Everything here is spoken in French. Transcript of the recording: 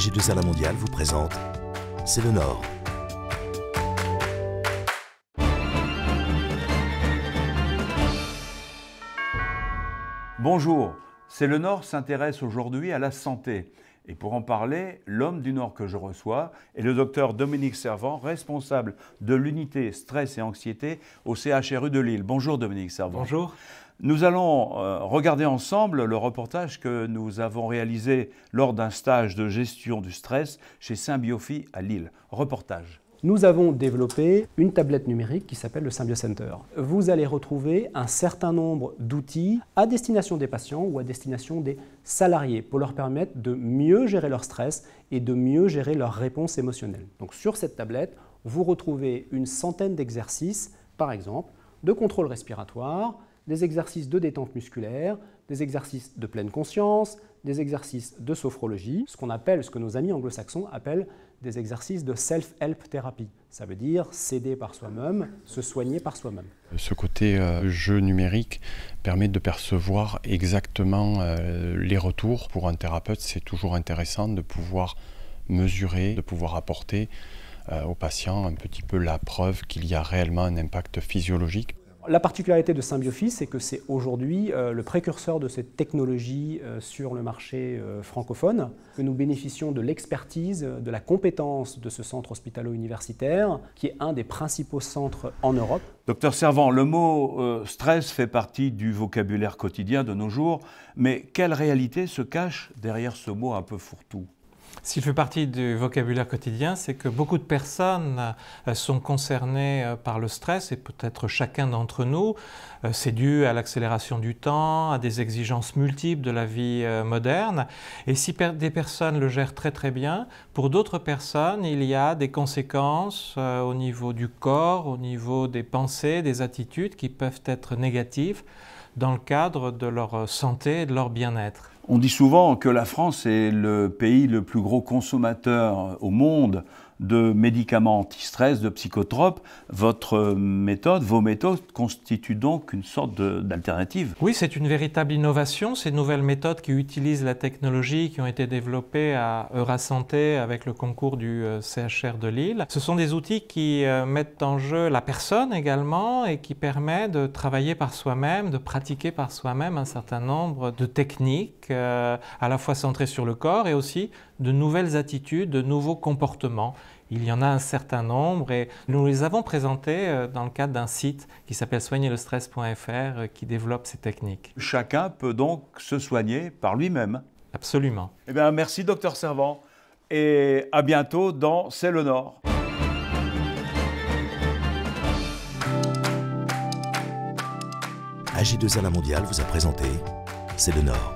AG2R La Mondiale vous présente C'est le Nord. Bonjour, C'est le Nord s'intéresse aujourd'hui à la santé. Et pour en parler, l'homme du Nord que je reçois est le docteur Dominique Servant, responsable de l'unité stress et anxiété au CHRU de Lille. Bonjour Dominique Servant. Bonjour. Nous allons regarder ensemble le reportage que nous avons réalisé lors d'un stage de gestion du stress chez Symbiofi à Lille. Reportage. Nous avons développé une tablette numérique qui s'appelle le Symbiocenter. Vous allez retrouver un certain nombre d'outils à destination des patients ou à destination des salariés pour leur permettre de mieux gérer leur stress et de mieux gérer leur réponse émotionnelle. Donc sur cette tablette, vous retrouvez une centaine d'exercices, par exemple, de contrôle respiratoire, des exercices de détente musculaire, des exercices de pleine conscience, des exercices de sophrologie, ce que nos amis anglo-saxons appellent des exercices de self-help thérapie. Ça veut dire s'aider par soi-même, se soigner par soi-même. Ce côté jeu numérique permet de percevoir exactement les retours. Pour un thérapeute, c'est toujours intéressant de pouvoir mesurer, de pouvoir apporter aux patients un petit peu la preuve qu'il y a réellement un impact physiologique. La particularité de Symbiofi, c'est que c'est aujourd'hui le précurseur de cette technologie sur le marché francophone, que nous bénéficions de l'expertise, de la compétence de ce centre hospitalo-universitaire, qui est un des principaux centres en Europe. Docteur Servant, le mot stress fait partie du vocabulaire quotidien de nos jours, mais quelle réalité se cache derrière ce mot un peu fourre-tout ? S'il fait partie du vocabulaire quotidien, c'est que beaucoup de personnes sont concernées par le stress, et peut-être chacun d'entre nous. C'est dû à l'accélération du temps, à des exigences multiples de la vie moderne. Et si des personnes le gèrent très très bien, pour d'autres personnes, il y a des conséquences au niveau du corps, au niveau des pensées, des attitudes qui peuvent être négatives dans le cadre de leur santé et de leur bien-être. On dit souvent que la France est le pays le plus gros consommateur au monde de médicaments anti-stress, de psychotropes. Vos méthodes constituent donc une sorte d'alternative. Oui, c'est une véritable innovation. Ces nouvelles méthodes qui utilisent la technologie, qui ont été développées à Eurasanté avec le concours du CHR de Lille. Ce sont des outils qui mettent en jeu la personne également et qui permettent de travailler par soi-même, de pratiquer par soi-même un certain nombre de techniques à la fois centrées sur le corps et aussi de nouvelles attitudes, de nouveaux comportements. Il y en a un certain nombre et nous les avons présentés dans le cadre d'un site qui s'appelle soignerlestress.fr qui développe ces techniques. Chacun peut donc se soigner par lui-même. Absolument. Eh bien, merci docteur Servant et à bientôt dans C'est le Nord. AG2R La Mondiale vous a présenté C'est le Nord.